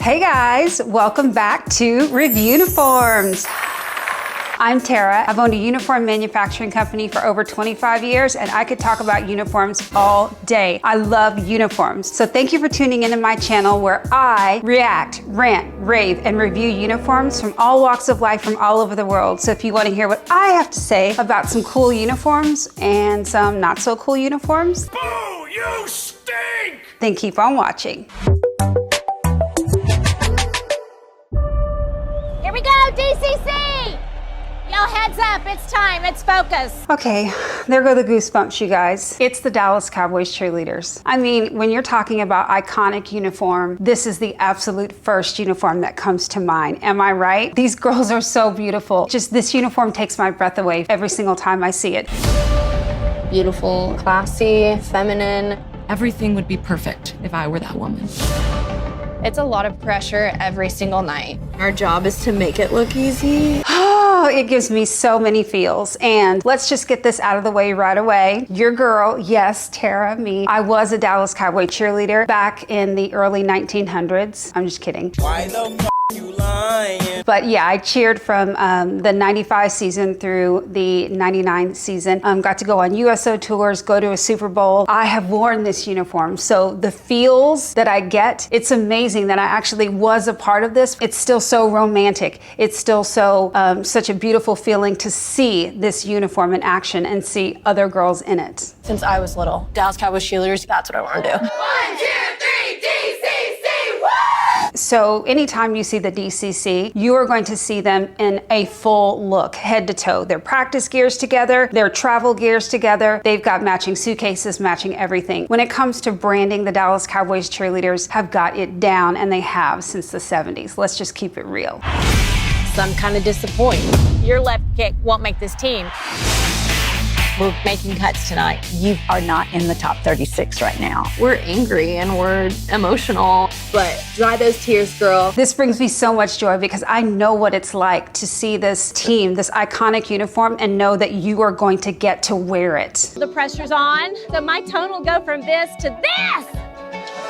Hey guys, welcome back to Review Uniforms. I'm Terra. I've owned a uniform manufacturing company for over 25 years and I could talk about uniforms all day. I love uniforms. So thank you for tuning into my channel where I react, rant, rave, and review uniforms from all walks of life from all over the world. So if you want to hear what I have to say about some cool uniforms and some not so cool uniforms, Boo! You stink! then keep on watching. Here we go, DCC! Y'all heads up, it's time, it's focus. Okay, there go the goosebumps, you guys. It's the Dallas Cowboys Cheerleaders. I mean, when you're talking about iconic uniform, this is the absolute first uniform that comes to mind. Am I right? These girls are so beautiful. Just this uniform takes my breath away every single time I see it. Beautiful, classy, feminine. Everything would be perfect if I were that woman. It's a lot of pressure every single night. Our job is to make it look easy. Oh, it gives me so many feels. And let's just get this out of the way right away. Your girl, yes, Terra, me. I was a Dallas Cowboy cheerleader back in the early 1900s. I'm just kidding. Why the f you lying? But yeah, I cheered from the 95 season through the 99 season. Got to go on USO tours, go to a Super Bowl. I have worn this uniform. So the feels that I get, it's amazing that I actually was a part of this. It's still so romantic. It's still so, such a beautiful feeling to see this uniform in action and see other girls in it. Since I was little, Dallas Cowboys Cheerleaders, that's what I want to do. 1, 2, 3, DCC, woo! So anytime you see the DCC, you are going to see them in a full look, head to toe. Their practice gears together, their travel gears together. They've got matching suitcases, matching everything. When it comes to branding, the Dallas Cowboys Cheerleaders have got it down, and they have since the 70s. Let's just keep it real. I'm kind of disappointed. Your left kick won't make this team. We're making cuts tonight. You are not in the top 36 right now. We're angry and we're emotional, but dry those tears, girl. This brings me so much joy because I know what it's like to see this team, this iconic uniform, and know that you are going to get to wear it. The pressure's on, so my tone will go from this to this.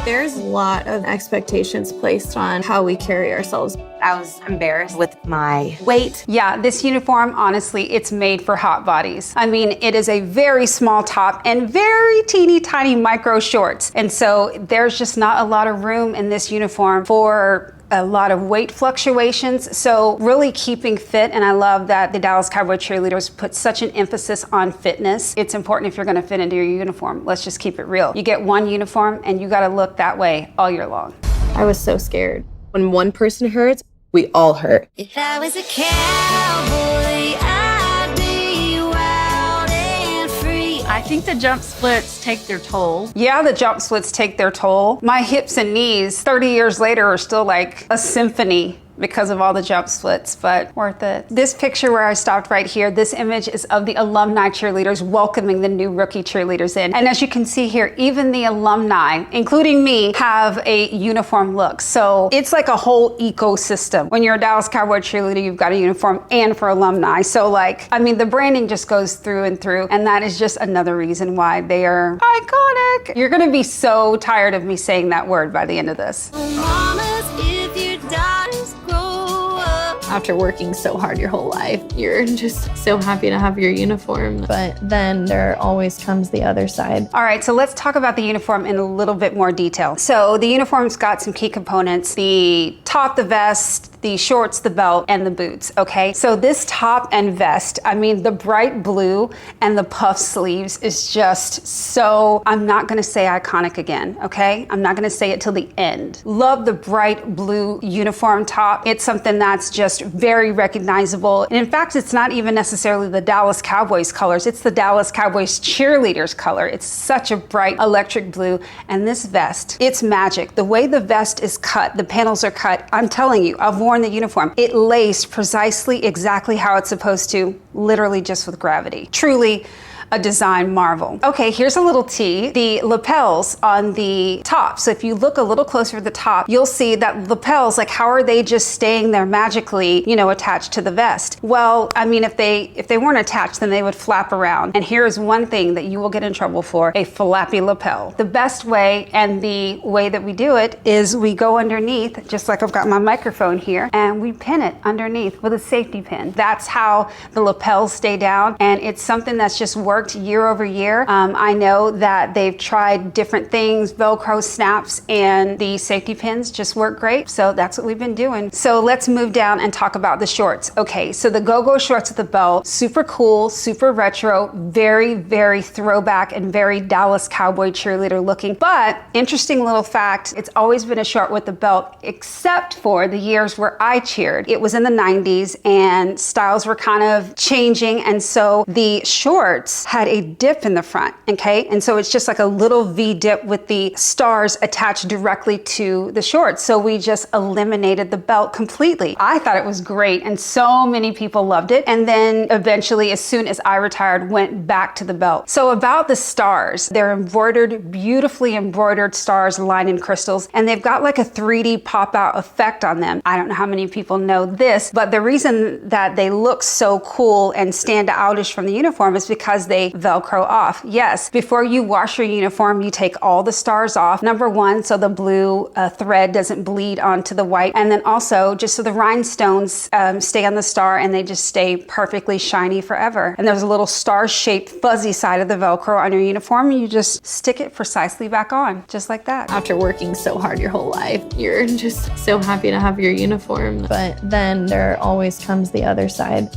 There's a lot of expectations placed on how we carry ourselves. I was embarrassed with my weight. Yeah, this uniform, honestly, it's made for hot bodies. I mean, it is a very small top and very teeny tiny micro shorts. And so there's just not a lot of room in this uniform for a lot of weight fluctuations. So really keeping fit. And I love that the Dallas Cowboy Cheerleaders put such an emphasis on fitness. It's important if you're gonna fit into your uniform. Let's just keep it real. You get one uniform and you gotta look that way all year long. I was so scared. When one person hurts, we all hurt. If I was a cowboy, I'd be wild and free. I think the jump splits take their toll. Yeah, the jump splits take their toll. My hips and knees 30 years later are still like a symphony because of all the jump splits, but worth it. This picture where I stopped right here, this image is of the Alumni Cheerleaders welcoming the new rookie cheerleaders in. And as you can see here, even the alumni, including me, have a uniform look. So it's like a whole ecosystem. When you're a Dallas Cowboy cheerleader, you've got a uniform and for alumni. So like, I mean, the branding just goes through and through, and that is just another reason why they are iconic. You're gonna be so tired of me saying that word by the end of this. Mamas, if your daughters grow up. After working so hard your whole life, you're just so happy to have your uniform. But then there always comes the other side. All right, so let's talk about the uniform in a little bit more detail. So the uniform's got some key components: the top, the vest, the shorts, the belt, and the boots, okay? So this top and vest, I mean, the bright blue and the puff sleeves is just so, I'm not gonna say iconic again, okay? I'm not gonna say it till the end. Love the bright blue uniform top. It's something that's just very recognizable. And in fact, it's not even necessarily the Dallas Cowboys colors, it's the Dallas Cowboys Cheerleaders color. It's such a bright electric blue. And this vest, it's magic. The way the vest is cut, the panels are cut, I'm telling you, I've worn the uniform. It laced precisely exactly how it's supposed to, literally just with gravity. Truly a design marvel. Okay, here's a little tea. The lapels on the top. So if you look a little closer at the top, you'll see that lapels, like how are they just staying there magically, you know, attached to the vest? Well, I mean, if they weren't attached, then they would flap around. And here is one thing that you will get in trouble for: a flappy lapel. The best way, and the way that we do it, is we go underneath, just like I've got my microphone here, and we pin it underneath with a safety pin. That's how the lapels stay down, and it's something that's just worked year over year. I know that they've tried different things, Velcro snaps, and the safety pins just work great. So that's what we've been doing. So let's move down and talk about the shorts. Okay, so the go-go shorts with the belt, super cool, super retro, very, very throwback, and very Dallas Cowboy Cheerleader looking. But interesting little fact, it's always been a short with the belt, except for the years where I cheered. It was in the 90s and styles were kind of changing, and so the shorts had a dip in the front, okay? And so it's just like a little V dip with the stars attached directly to the shorts. So we just eliminated the belt completely. I thought it was great, and so many people loved it. And then eventually, as soon as I retired, went back to the belt. So about the stars, they're embroidered, beautifully embroidered stars lined in crystals, and they've got like a 3D pop out effect on them. I don't know how many people know this, but the reason that they look so cool and stand outish from the uniform is because they Velcro off. Yes, before you wash your uniform, you take all the stars off. Number one, so the blue thread doesn't bleed onto the white, and then also just so the rhinestones stay on the star and they just stay perfectly shiny forever. And there's a little star-shaped fuzzy side of the Velcro on your uniform, and you just stick it precisely back on, just like that. After working so hard your whole life, you're just so happy to have your uniform. But then there always comes the other side.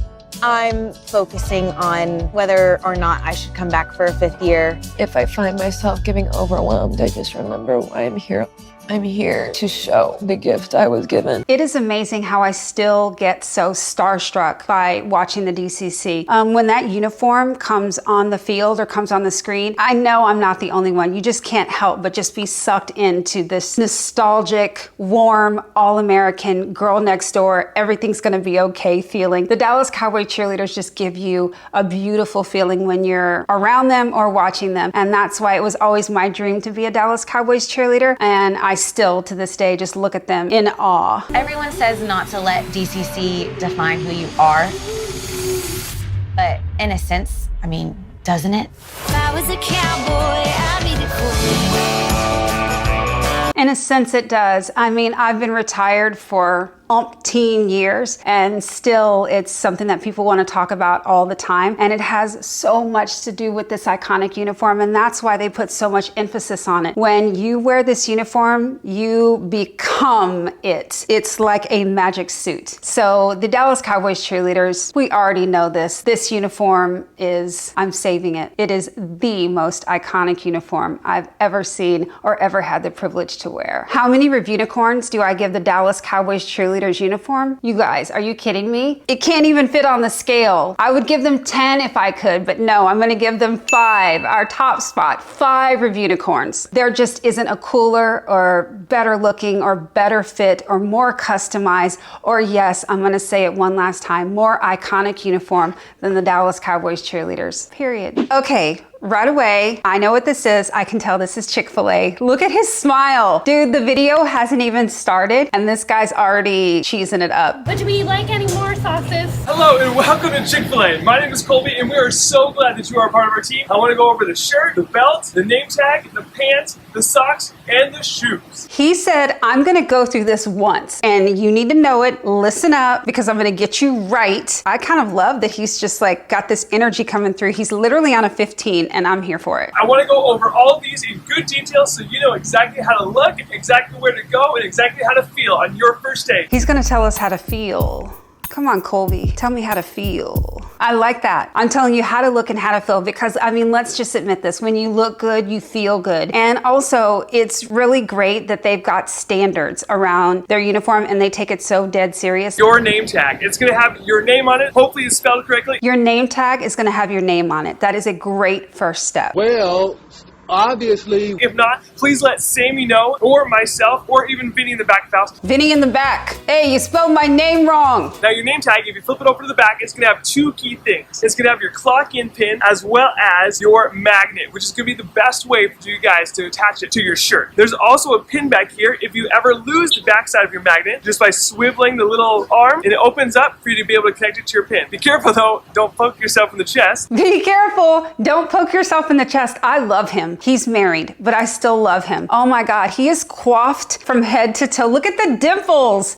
I'm focusing on whether or not I should come back for a 5th year. If I find myself getting overwhelmed, I just remember why I'm here. I'm here to show the gift I was given. It is amazing how I still get so starstruck by watching the DCC. When that uniform comes on the field or comes on the screen, I know I'm not the only one. You just can't help but just be sucked into this nostalgic, warm, all-American, girl next door, everything's gonna be okay feeling. The Dallas Cowboy Cheerleaders just give you a beautiful feeling when you're around them or watching them. And that's why it was always my dream to be a Dallas Cowboys cheerleader. And I still, to this day, just look at them in awe. Everyone says not to let DCC define who you are, but in a sense, I mean, doesn't it? If I was a cowboy, I'd be the queen. In a sense, it does. I mean, I've been retired for umpteen years, and still it's something that people want to talk about all the time, and it has so much to do with this iconic uniform, and that's why they put so much emphasis on it. When you wear this uniform, you become it. It's like a magic suit. So the Dallas Cowboys Cheerleaders, we already know this. This uniform is, I'm saving it. It is the most iconic uniform I've ever seen or ever had the privilege to wear. How many Revunicorns do I give the Dallas Cowboys Cheerleaders uniform? You guys, are you kidding me? It can't even fit on the scale. I would give them 10 if I could, but no, I'm gonna give them 5. Our top spot, 5 Revunicorns. There just isn't a cooler or better looking or better fit or more customized, or yes, I'm gonna say it one last time, more iconic uniform than the Dallas Cowboys Cheerleaders, period. Okay. Right away, I know what this is. I can tell this is Chick-fil-A. Look at his smile. Dude, the video hasn't even started and this guy's already cheesing it up. Would we like any more sauces? Hello and welcome to Chick-fil-A. My name is Colby and we are so glad that you are a part of our team. I want to go over the shirt, the belt, the name tag, the pants, the socks, and the shoes. He said, I'm gonna go through this once and you need to know it, listen up, because I'm gonna get you right. I kind of love that he's just like got this energy coming through. He's literally on a 15 and I'm here for it. I want to go over all of these in good detail so you know exactly how to look, exactly where to go, and exactly how to feel on your first day. He's gonna tell us how to feel. Come on, Colby, tell me how to feel. I like that. I'm telling you how to look and how to feel, because I mean, let's just admit this. When you look good, you feel good. And also, it's really great that they've got standards around their uniform and they take it so dead serious. Your name tag, it's gonna have your name on it. Hopefully it's spelled correctly. Your name tag is gonna have your name on it. That is a great first step. Well, Obviously. If not, please let Sammy know, or myself, or even Vinny in the back of the house. Vinny in the back. Hey, you spelled my name wrong. Now your name tag, if you flip it over to the back, it's gonna have two key things. It's gonna have your clock in pin as well as your magnet, which is gonna be the best way for you guys to attach it to your shirt. There's also a pin back here. If you ever lose the back side of your magnet, just by swiveling the little arm, and it opens up for you to be able to connect it to your pin. Be careful though, don't poke yourself in the chest. Be careful. Don't poke yourself in the chest. I love him. He's married, but I still love him. Oh my God, he is coiffed from head to toe. Look at the dimples.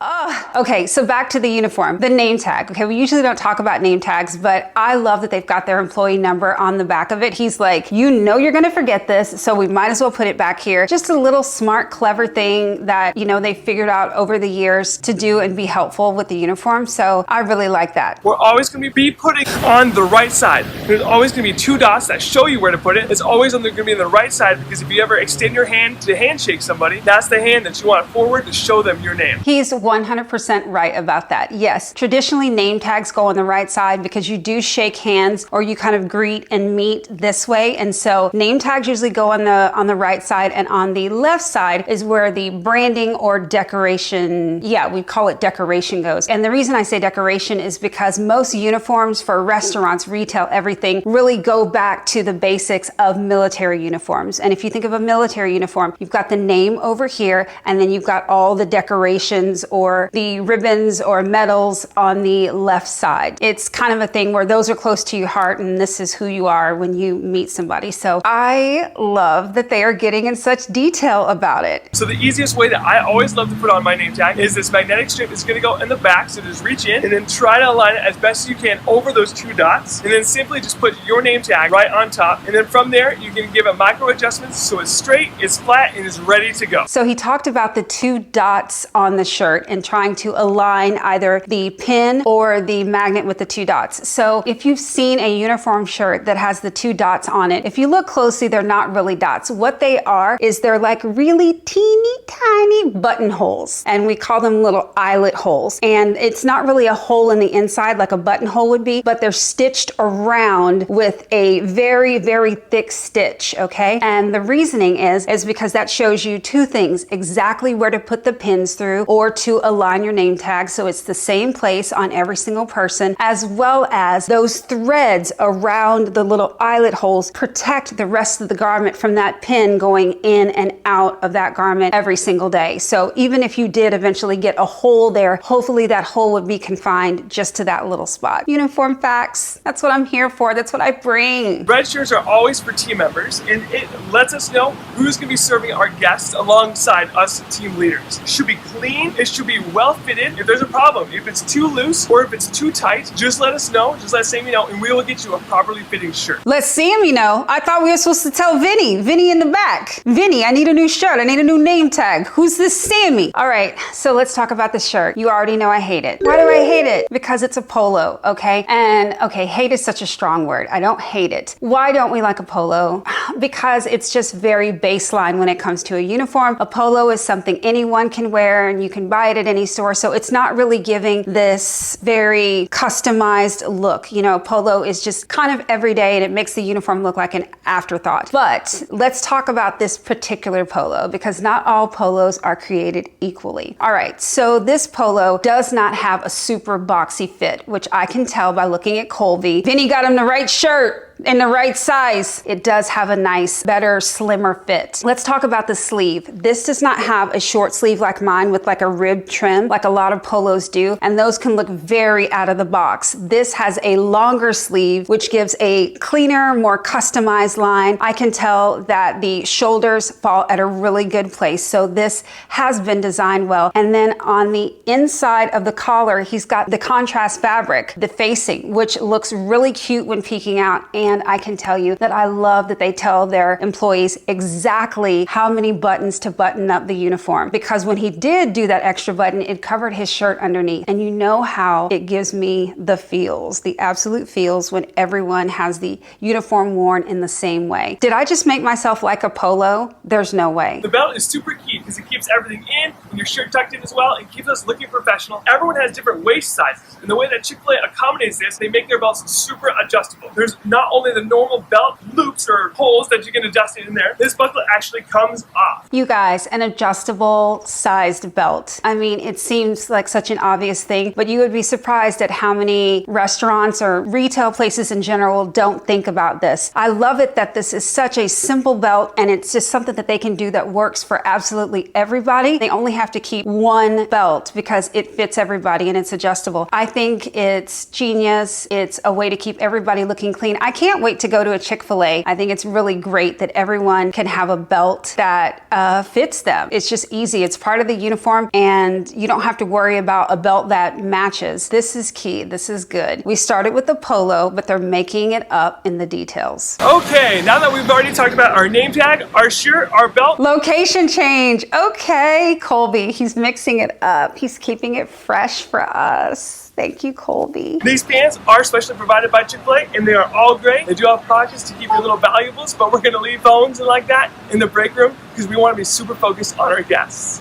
Okay, so back to the uniform, the name tag. Okay, we usually don't talk about name tags, but I love that they've got their employee number on the back of it. He's like, you know you're gonna forget this, so we might as well put it back here. Just a little smart, clever thing that, you know, they figured out over the years to do and be helpful with the uniform. So I really like that. We're always gonna be putting on the right side. There's always gonna be two dots that show you where to put it. It's always gonna be on the right side, because if you ever extend your hand to handshake somebody, that's the hand that you want forward to show them your name. He's 100% right about that. Yes, traditionally name tags go on the right side because you do shake hands or you kind of greet and meet this way. And so name tags usually go on the right side, and on the left side is where the branding or decoration, yeah, we call it decoration, goes. And the reason I say decoration is because most uniforms for restaurants, retail, everything really go back to the basics of military uniforms. And if you think of a military uniform, you've got the name over here, and then you've got all the decorations or the ribbons or medals on the left side. It's kind of a thing where those are close to your heart, and this is who you are when you meet somebody. So I love that they are getting in such detail about it. So the easiest way that I always love to put on my name tag is this magnetic strip is going to go in the back. So just reach in and then try to align it as best as you can over those two dots, and then simply just put your name tag right on top. And then from there, you can give it micro adjustments so it's straight, it's flat, and it's ready to go. So he talked about the two dots on the shirt and trying to align either the pin or the magnet with the two dots. So if you've seen a uniform shirt that has the two dots on it, if you look closely, they're not really dots. What they are is they're like really teeny tiny buttonholes, and we call them little eyelet holes. And it's not really a hole in the inside like a buttonhole would be, but they're stitched around with a very, very thick stitch, okay? And the reasoning is because that shows you two things: exactly where to put the pins through or to align your name tag so it's the same place on every single person, as well as those threads around the little eyelet holes protect the rest of the garment from that pin going in and out of that garment every single day. So even if you did eventually get a hole there, hopefully that hole would be confined just to that little spot. Uniform facts, that's what I'm here for. That's what I bring. Red shirts are always for team members, and it lets us know who's going to be serving our guests alongside us team leaders. It should be clean, it should be well fitted. If there's a problem, if it's too loose or if it's too tight, just let us know, just let Sammy know, and we will get you a properly fitting shirt. Let Sammy know? I thought we were supposed to tell Vinny in the back. Vinny, I need a new shirt, I need a new name tag. Who's this Sammy? All right, so let's talk about the shirt. You already know I hate it. Why do I hate it? Because it's a polo, okay? And okay, hate is such a strong word. I don't hate it. Why don't we like a polo? Because it's just very baseline when it comes to a uniform. A polo is something anyone can wear and you can buy it at any store. So it's not really giving this very customized look. You know, polo is just kind of everyday and it makes the uniform look like an afterthought. But let's talk about this particular polo because not all polos are created equally. All right, so this polo does not have a super boxy fit, which I can tell by looking at Colby. Vinny got him the right shirt in the right size. It does have a nice, better, slimmer fit. Let's talk about the sleeve. This does not have a short sleeve like mine with like a rib trim like a lot of polos do, and those can look very out of the box. This has a longer sleeve which gives a cleaner, more customized line. I can tell that the shoulders fall at a really good place, so this has been designed well. And then on the inside of the collar, he's got the contrast fabric, the facing, which looks really cute when peeking out. And I can tell you that I love that they tell their employees exactly how many buttons to button up the uniform, because when he did do that extra button, it covered his shirt underneath. And you know how it gives me the feels, the absolute feels, when everyone has the uniform worn in the same way. Did I just make myself like a polo? There's no way. The belt is super key because it keeps everything in and your shirt tucked in as well and keeps us looking professional. Everyone has different waist sizes, and the way that Chick-fil-A accommodates this, they make their belts super adjustable. There's not only the normal belt loops or holes that you can adjust it in there, this buckle actually comes off. You guys, an adjustable sized belt. I mean, it seems like such an obvious thing, but you would be surprised at how many restaurants or retail places in general don't think about this. I love it that this is such a simple belt and it's just something that they can do that works for absolutely everybody. They only have to keep one belt because it fits everybody and it's adjustable. I think it's genius. It's a way to keep everybody looking clean. I can't wait to go to a Chick-fil-A. I think it's really great that everyone can have a belt that fits them. It's just easy. It's part of the uniform and you don't have to worry about a belt that matches. This is key. This is good. We started with the polo, but they're making it up in the details. Okay, now that we've already talked about our name tag, our shirt, our belt. Location change. Okay, Colby, he's mixing it up. He's keeping it fresh for us. Thank you, Colby. These pants are specially provided by Chick-fil-A and they are all gray. They do have pockets to keep your little valuables, but we're gonna leave phones and like that in the break room because we wanna be super focused on our guests.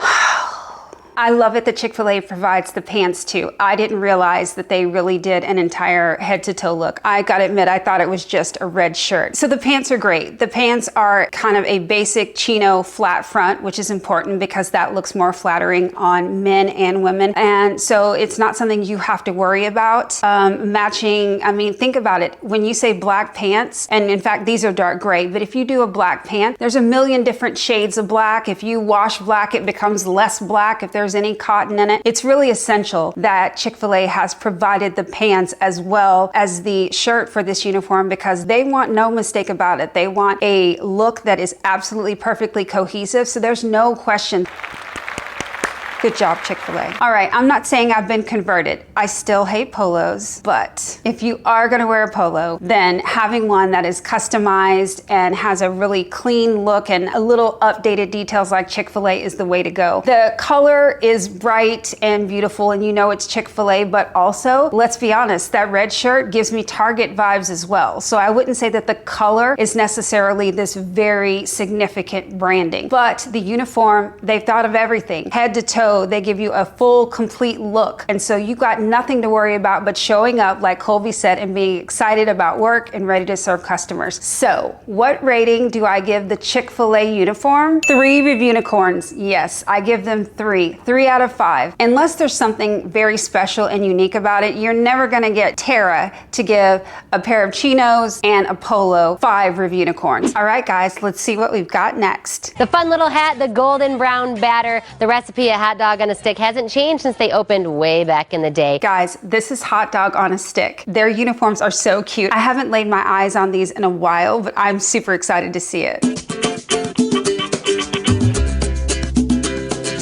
I love it that Chick-fil-A provides the pants too. I didn't realize that they really did an entire head to toe look. I gotta admit, I thought it was just a red shirt. So the pants are great. The pants are kind of a basic chino flat front, which is important because that looks more flattering on men and women. And so it's not something you have to worry about. Matching, I mean, think about it. When you say black pants, and in fact, these are dark gray, but if you do a black pant, there's a million different shades of black. If you wash black, it becomes less black. If there's any cotton in it. It's really essential that Chick-fil-A has provided the pants as well as the shirt for this uniform because they want no mistake about it. They want a look that is absolutely perfectly cohesive, so there's no question. Good job, Chick-fil-A. All right, I'm not saying I've been converted. I still hate polos, but if you are gonna wear a polo, then having one that is customized and has a really clean look and a little updated details like Chick-fil-A is the way to go. The color is bright and beautiful and you know it's Chick-fil-A, but also, let's be honest, that red shirt gives me Target vibes as well. So I wouldn't say that the color is necessarily this very significant branding, but the uniform, they've thought of everything, head to toe. They give you a full, complete look. And so you got nothing to worry about but showing up, like Colby said, and being excited about work and ready to serve customers. So what rating do I give the Chick-fil-A uniform? 3 Revunicorns. Yes, I give them 3. 3 out of 5. Unless there's something very special and unique about it, you're never gonna get Terra to give a pair of chinos and a polo 5 Revunicorns. All right, guys, let's see what we've got next. The fun little hat, the golden brown batter, the recipe, a hot dog on a stick, hasn't changed since they opened way back in the day. Guys, this is hot dog on a stick. Their uniforms are so cute. I haven't laid my eyes on these in a while, but I'm super excited to see it.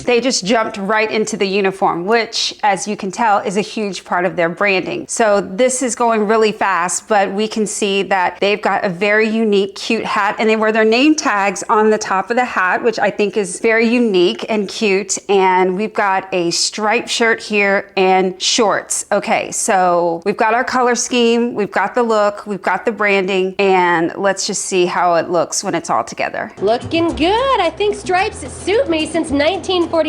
They just jumped right into the uniform, which, as you can tell, is a huge part of their branding. So this is going really fast, but we can see that they've got a very unique, cute hat, and they wear their name tags on the top of the hat, which I think is very unique and cute. And we've got a striped shirt here and shorts. Okay, so we've got our color scheme, we've got the look, we've got the branding, and let's just see how it looks when it's all together. Looking good. I think stripes suit me. Since 1946,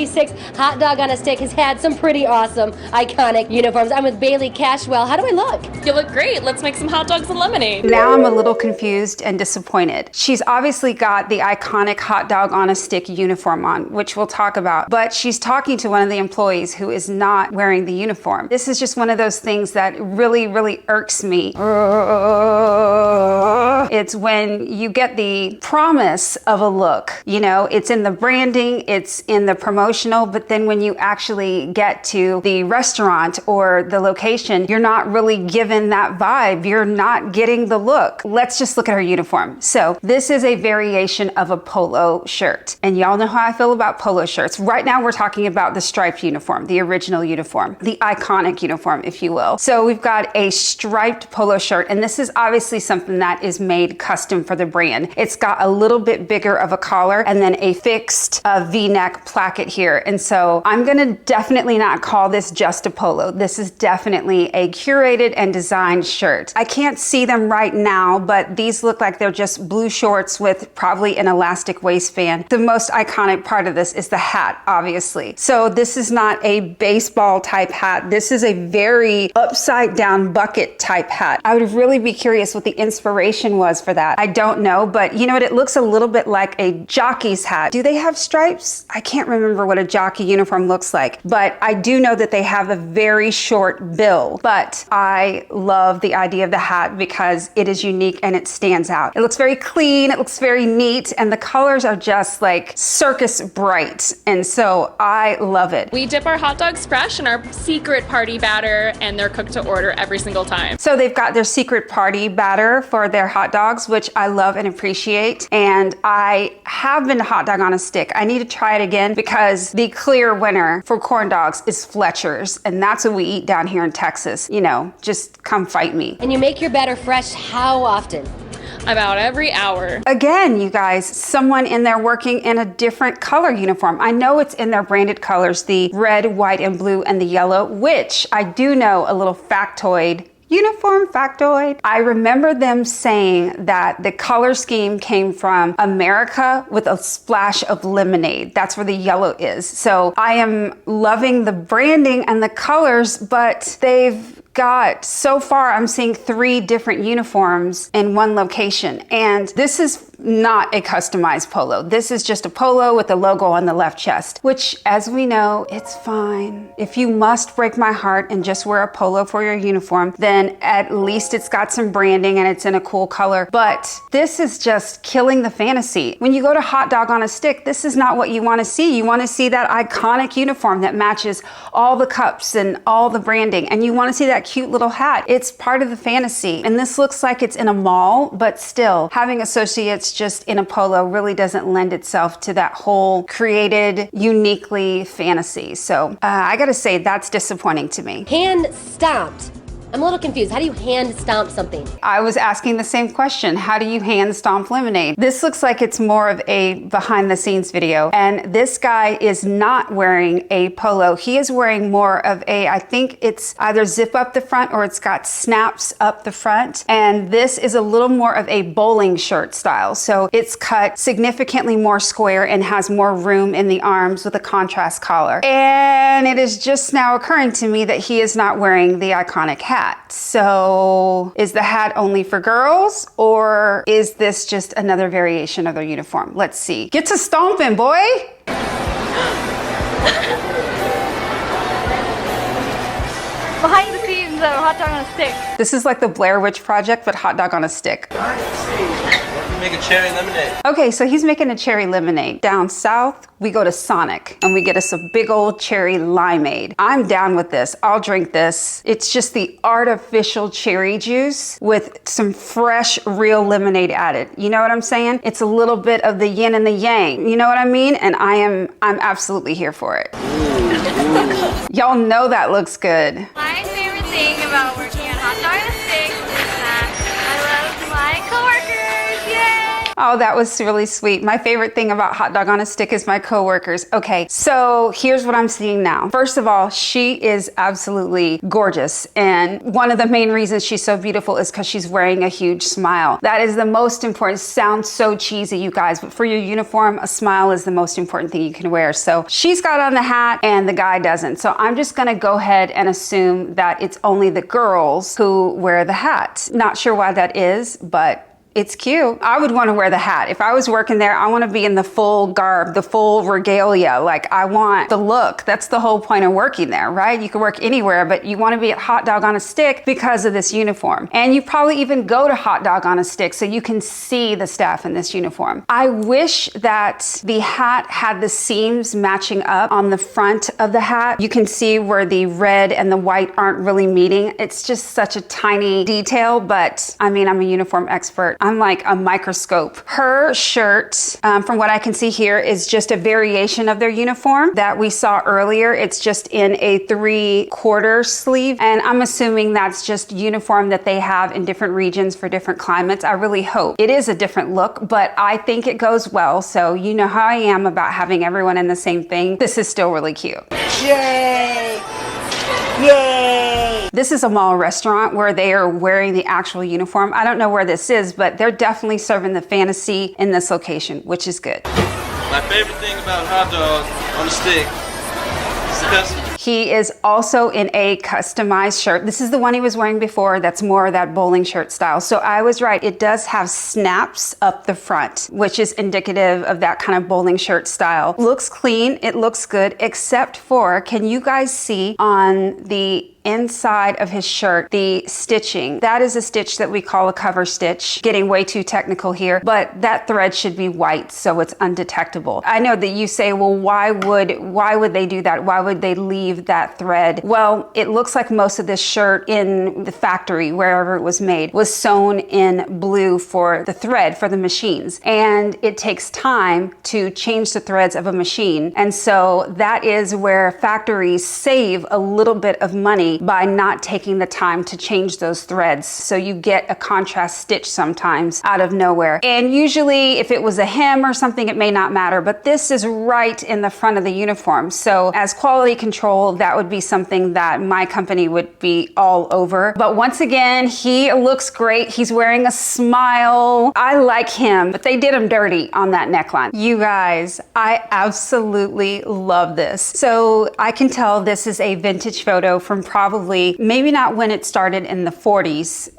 Hot Dog on a Stick has had some pretty awesome, iconic uniforms. I'm with Bailey Cashwell. How do I look? You look great. Let's make some hot dogs and lemonade. Now I'm a little confused and disappointed. She's obviously got the iconic Hot Dog on a Stick uniform on, which we'll talk about, but she's talking to one of the employees who is not wearing the uniform. This is just one of those things that really, really irks me. It's when you get the promise of a look, you know, it's in the branding, it's in the promotional, but then when you actually get to the restaurant or the location, you're not really given that vibe. You're not getting the look. Let's just look at her uniform. So this is a variation of a polo shirt. And y'all know how I feel about polo shirts. Right now we're talking about the striped uniform, the original uniform, the iconic uniform, if you will. So we've got a striped polo shirt, and this is obviously something that is made custom for the brand. It's got a little bit bigger of a collar and then a fixed V-neck placket here. And so I'm gonna definitely not call this just a polo. This is definitely a curated and designed shirt. I can't see them right now, but these look like they're just blue shorts with probably an elastic waistband. The most iconic part of this is the hat, obviously. So this is not a baseball type hat. This is a very upside down bucket type hat. I would really be curious what the inspiration was for that. I don't know, but you know what? It looks a little bit like a jockey's hat. Do they have stripes? I can't remember what a jockey uniform looks like, but I do know that they have a very short bill. But I love the idea of the hat because it is unique and it stands out. It looks very clean, it looks very neat, and the colors are just like circus bright. And so I love it. We dip our hot dogs fresh in our secret party batter, and they're cooked to order every single time. So they've got their secret party batter for their hot dogs, which I love and appreciate. And I have been to Hot Dog on a Stick. I need to try it again because the clear winner for corn dogs is Fletcher's. And that's what we eat down here in Texas. You know, just come fight me. And you make your batter fresh how often? About every hour. Again, you guys, someone in there working in a different color uniform. I know it's in their branded colors, the red, white, and blue, and the yellow, which I do know a little factoid. Uniform factoid. I remember them saying that the color scheme came from America with a splash of lemonade. That's where the yellow is. So I am loving the branding and the colors, but they've got, so far I'm seeing 3 different uniforms in one location. And this is not a customized polo. This is just a polo with a logo on the left chest, which, as we know, it's fine. If you must break my heart and just wear a polo for your uniform, then at least it's got some branding and it's in a cool color. But this is just killing the fantasy. When you go to Hot Dog on a Stick, this is not what you want to see. You want to see that iconic uniform that matches all the cups and all the branding, and you want to see that cute little hat. It's part of the fantasy. And this looks like it's in a mall, but still, having associates just in a polo really doesn't lend itself to that whole created uniquely fantasy. So I gotta say, that's disappointing to me. Hand stomped. I'm a little confused. How do you hand stomp something? I was asking the same question. How do you hand stomp lemonade? This looks like it's more of a behind the scenes video. And this guy is not wearing a polo. He is wearing more of a, I think it's either zip up the front or it's got snaps up the front. And this is a little more of a bowling shirt style. So it's cut significantly more square and has more room in the arms with a contrast collar. And it is just now occurring to me that he is not wearing the iconic hat. So is the hat only for girls, or is this just another variation of their uniform? Let's see. Get to stomping, boy. Behind the scenes of Hot Dog on a Stick. This is like the Blair Witch Project, but hot dog on a stick. Make a cherry lemonade. Okay, so he's making a cherry lemonade. Down south, we go to Sonic and we get us a big old cherry limeade. I'm down with this. I'll drink this. It's just the artificial cherry juice with some fresh, real lemonade added. You know what I'm saying? It's a little bit of the yin and the yang. You know what I mean? And I'm absolutely here for it. Y'all know that looks good. My favorite thing about working at Hot Dog on a Stick is that I love my coworkers. Yay! Oh, that was really sweet. My favorite thing about Hot Dog on a Stick is my coworkers. Okay, so here's what I'm seeing now. First of all, she is absolutely gorgeous. And one of the main reasons she's so beautiful is because she's wearing a huge smile. That is the most important. Sounds so cheesy, you guys, but for your uniform, a smile is the most important thing you can wear. So she's got on the hat and the guy doesn't. So I'm just gonna go ahead and assume that it's only the girls who wear the hat. Not sure why that is, but it's cute. I would want to wear the hat. If I was working there, I want to be in the full garb, the full regalia. Like, I want the look. That's the whole point of working there, right? You can work anywhere, but you want to be at Hot Dog on a Stick because of this uniform. And you probably even go to Hot Dog on a Stick so you can see the staff in this uniform. I wish that the hat had the seams matching up on the front of the hat. You can see where the red and the white aren't really meeting. It's just such a tiny detail, but I mean, I'm a uniform expert. I'm like a microscope. Her shirt, from what I can see here, is just a variation of their uniform that we saw earlier. It's just in a 3/4 sleeve, and I'm assuming that's just uniform that they have in different regions for different climates. I really hope. It is a different look, but I think it goes well, so you know how I am about having everyone in the same thing. This is still really cute. Yay! Yay! This is a mall restaurant where they are wearing the actual uniform. I don't know where this is, but they're definitely serving the fantasy in this location, which is good. My favorite thing about hot dogs on the stick is the custom. He is also in a customized shirt. This is the one he was wearing before. That's more of that bowling shirt style. So I was right. It does have snaps up the front, which is indicative of that kind of bowling shirt style. Looks clean. It looks good, except for, can you guys see on the inside of his shirt, the stitching? That is a stitch that we call a cover stitch. Getting way too technical here, but that thread should be white so it's undetectable. I know that you say, well, why would they do that? Why would they leave that thread? Well, it looks like most of this shirt in the factory, wherever it was made, was sewn in blue for the thread for the machines. And it takes time to change the threads of a machine. And so that is where factories save a little bit of money by not taking the time to change those threads. So you get a contrast stitch sometimes out of nowhere. And usually if it was a hem or something, it may not matter, but this is right in the front of the uniform. So as quality control, that would be something that my company would be all over. But once again, he looks great. He's wearing a smile. I like him, but they did him dirty on that neckline. You guys, I absolutely love this. So I can tell this is a vintage photo from probably, maybe not when it started in the 40s,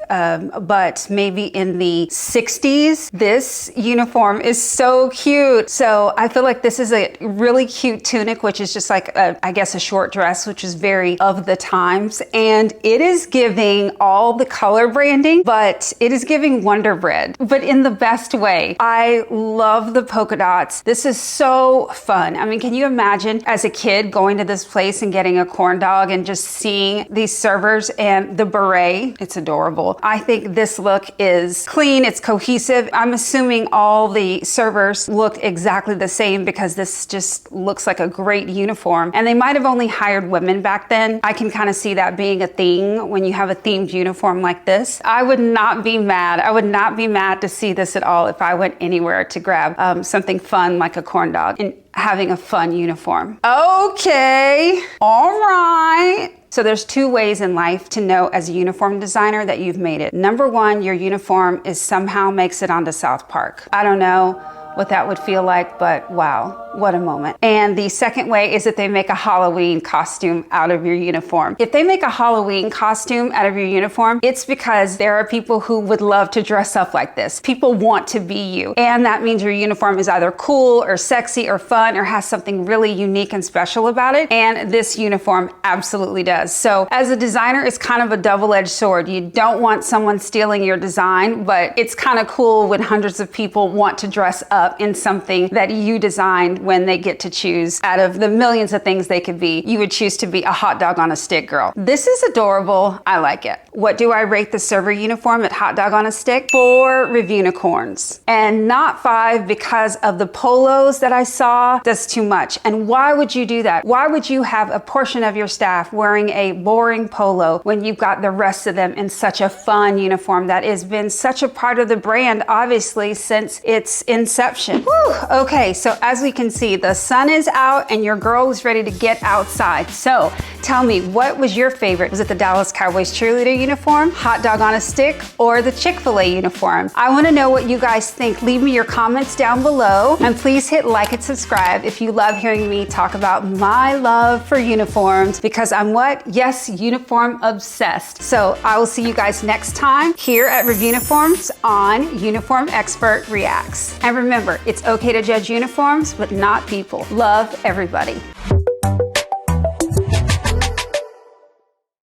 but maybe in the 60s. This uniform is so cute. So I feel like this is a really cute tunic, which is just like, I guess, a short dress, which is very of the times. And it is giving all the color branding, but it is giving Wonder Bread, but in the best way. I love the polka dots. This is so fun. I mean, can you imagine as a kid going to this place and getting a corn dog and just seeing these servers and the beret? It's adorable. I think this look is clean, it's cohesive. I'm assuming all the servers look exactly the same because this just looks like a great uniform. And they might have only hired women back then. I can kind of see that being a thing when you have a themed uniform like this. I would not be mad. I would not be mad to see this at all if I went anywhere to grab something fun like a corn dog and having a fun uniform. Okay, all right. So there's two ways in life to know as a uniform designer that you've made it. Number one, your uniform is somehow makes it onto South Park. I don't know what that would feel like, but wow, what a moment. And the second way is that they make a Halloween costume out of your uniform. If they make a Halloween costume out of your uniform, it's because there are people who would love to dress up like this. People want to be you. And that means your uniform is either cool or sexy or fun or has something really unique and special about it. And this uniform absolutely does. So as a designer, it's kind of a double-edged sword. You don't want someone stealing your design, but it's kind of cool when hundreds of people want to dress up in something that you designed when they get to choose out of the millions of things they could be. You would choose to be a hot dog on a stick girl. This is adorable. I like it. What do I rate the server uniform at Hot Dog on a Stick? 4 Revunicorns. And not 5 because of the polos that I saw. That's too much. And why would you do that? Why would you have a portion of your staff wearing a boring polo when you've got the rest of them in such a fun uniform that has been such a part of the brand, obviously, since its inception? Whew. Okay, so as we can see, the sun is out and your girl is ready to get outside. So tell me, what was your favorite? Was it the Dallas Cowboys Cheerleader uniform, Hot Dog on a Stick, or the Chick-fil-A uniform? I want to know what you guys think. Leave me your comments down below, and please hit like and subscribe if you love hearing me talk about my love for uniforms, because I'm what? Yes, uniform obsessed. So I will see you guys next time here at Revuniforms on Uniform Expert Reacts. And remember, it's okay to judge uniforms, but not people. Love everybody.